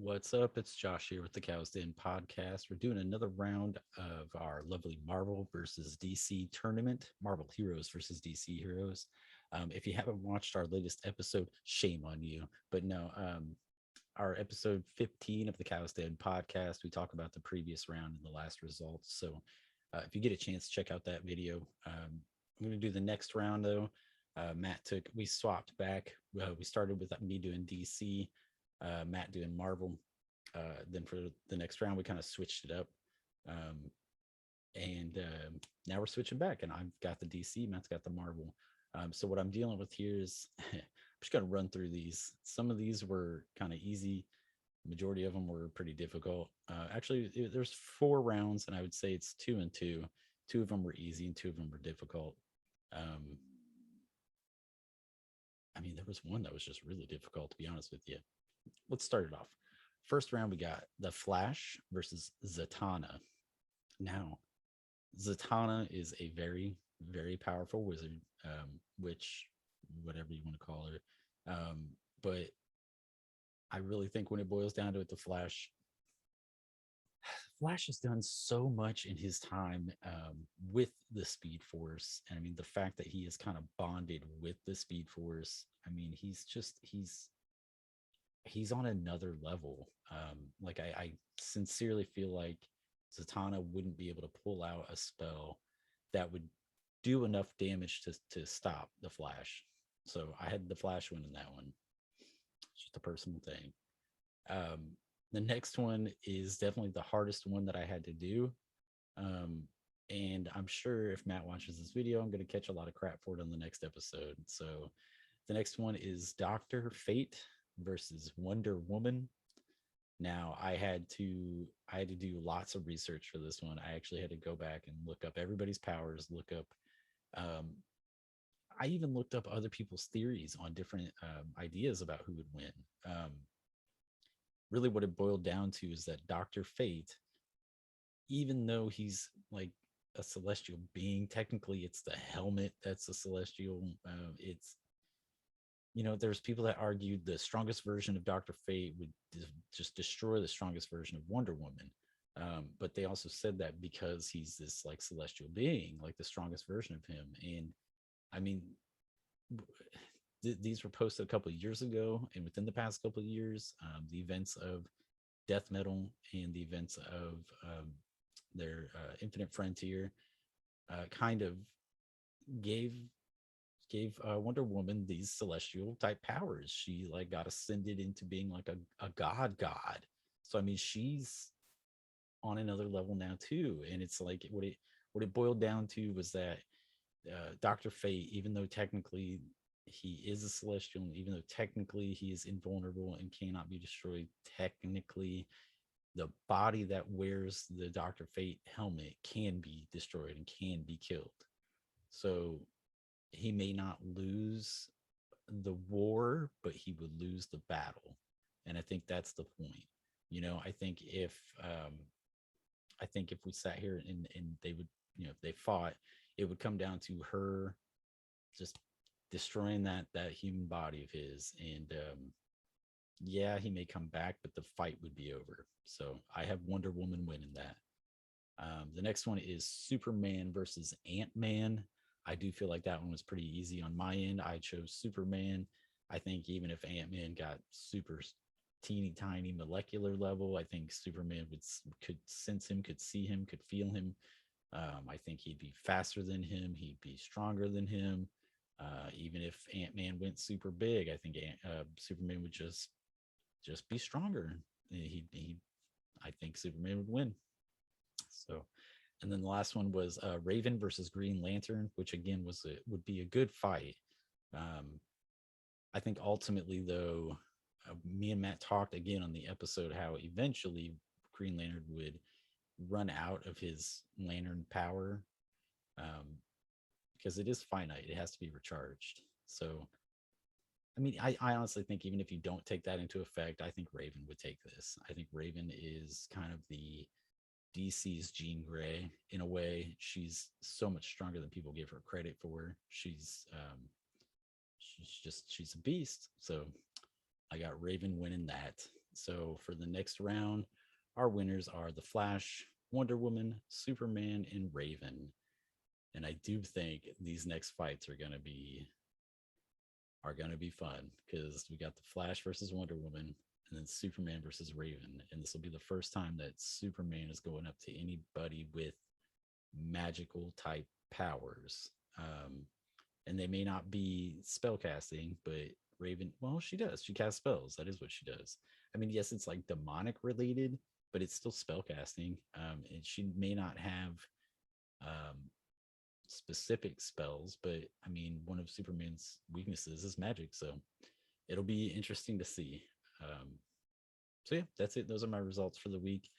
What's up? It's Josh here with the Cows Den podcast. We're doing another round of our lovely Marvel versus DC tournament, Marvel Heroes versus DC Heroes. If you haven't watched our latest episode, shame on you. But no, our episode 15 of the Cows Den podcast, we talk about the previous round and the last results. So if you get a chance, check out that video. I'm going to do the next round though. We swapped back. We started with me doing DC, Matt doing Marvel. Then for the next round, we kind of switched it up. Um, and Now we're switching back, and I've got the DC, Matt's got the Marvel. So what I'm dealing with here is I'm just going to run through these. Some of these were kind of easy. Majority of them were pretty difficult. There's 4 rounds, and I would say it's 2 and 2. 2 of them were easy, and 2 of them were difficult. Um, there was one that was just really difficult, to be honest with you. Let's start it off. First round, we got the Flash versus Zatanna. Now, Zatanna is a very, very powerful wizard, witch, whatever you want to call her. But I really think when it boils down to it, the Flash has done so much in his time with the Speed Force. And the fact that he is kind of bonded with the Speed Force, he's on another level. I sincerely feel like Zatanna wouldn't be able to pull out a spell that would do enough damage to stop the Flash. So I had the Flash winning that one. It's just a personal thing. The next one is definitely the hardest one that I had to do. And I'm sure if Matt watches this video, I'm going to catch a lot of crap for it on the next episode. So the next one is Dr. Fate versus Wonder Woman. Now I had to do lots of research for this one. I actually had to go back and look up everybody's powers, look up um, I even looked up other people's theories on different ideas about who would win. Really what it boiled down to is that Dr. Fate, even though he's like a celestial being, technically it's the helmet that's a celestial. It's there's people that argued the strongest version of Dr. Fate would just destroy the strongest version of Wonder Woman. But they also said that because he's this like celestial being, like the strongest version of him. And I mean, these were posted a couple of years ago, and within the past couple of years, the events of death metal and the events of their Infinite Frontier kind of gave Wonder Woman these celestial type powers. She like got ascended into being like a god. So she's on another level now too. And it's like what it boiled down to was that Dr. Fate, even though technically he is a celestial, even though technically he is invulnerable and cannot be destroyed, technically the body that wears the Dr. Fate helmet can be destroyed and can be killed. So he may not lose the war, but he would lose the battle. And I think that's the point. I think if we sat here and they would, if they fought, it would come down to her just destroying that human body of his. And yeah, he may come back, but the fight would be over. So I have Wonder Woman winning that. The next one is Superman versus Ant-Man. I do feel like that one was pretty easy on my end. I chose Superman. I think even if Ant-Man got super teeny tiny molecular level, I think Superman could sense him, could see him, could feel him. I think he'd be faster than him. He'd be stronger than him. Even if Ant-Man went super big, I think Superman would just be stronger. I think Superman would win. So, and then the last one was Raven versus Green Lantern, which again would be a good fight. I think ultimately, though, me and Matt talked again on the episode how eventually Green Lantern would run out of his lantern power, because it is finite. It has to be recharged. So, I honestly think even if you don't take that into effect, I think Raven would take this. I think Raven is kind of the DC's Jean Grey in a way. She's so much stronger than people give her credit for. She's a beast. So I got Raven winning that. So for the next round, our winners are the Flash, Wonder Woman, Superman, and Raven. And I do think these next fights are gonna be fun because we got the Flash versus Wonder Woman, and then Superman versus Raven. And this will be the first time that Superman is going up to anybody with magical type powers. And they may not be spell casting, but Raven, well, she does. She casts spells. That is what she does. I mean, yes, it's like demonic related, but it's still spell casting. And she may not have um, specific spells, but I mean, one of Superman's weaknesses is magic. So it'll be interesting to see. So yeah, that's it. Those are my results for the week.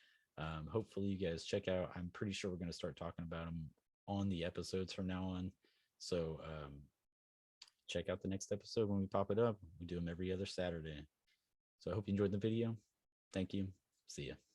Hopefully you guys check out. I'm pretty sure we're going to start talking about them on the episodes from now on. So check out the next episode when we pop it up. We do them every other Saturday. So I hope you enjoyed the video. Thank you. See ya.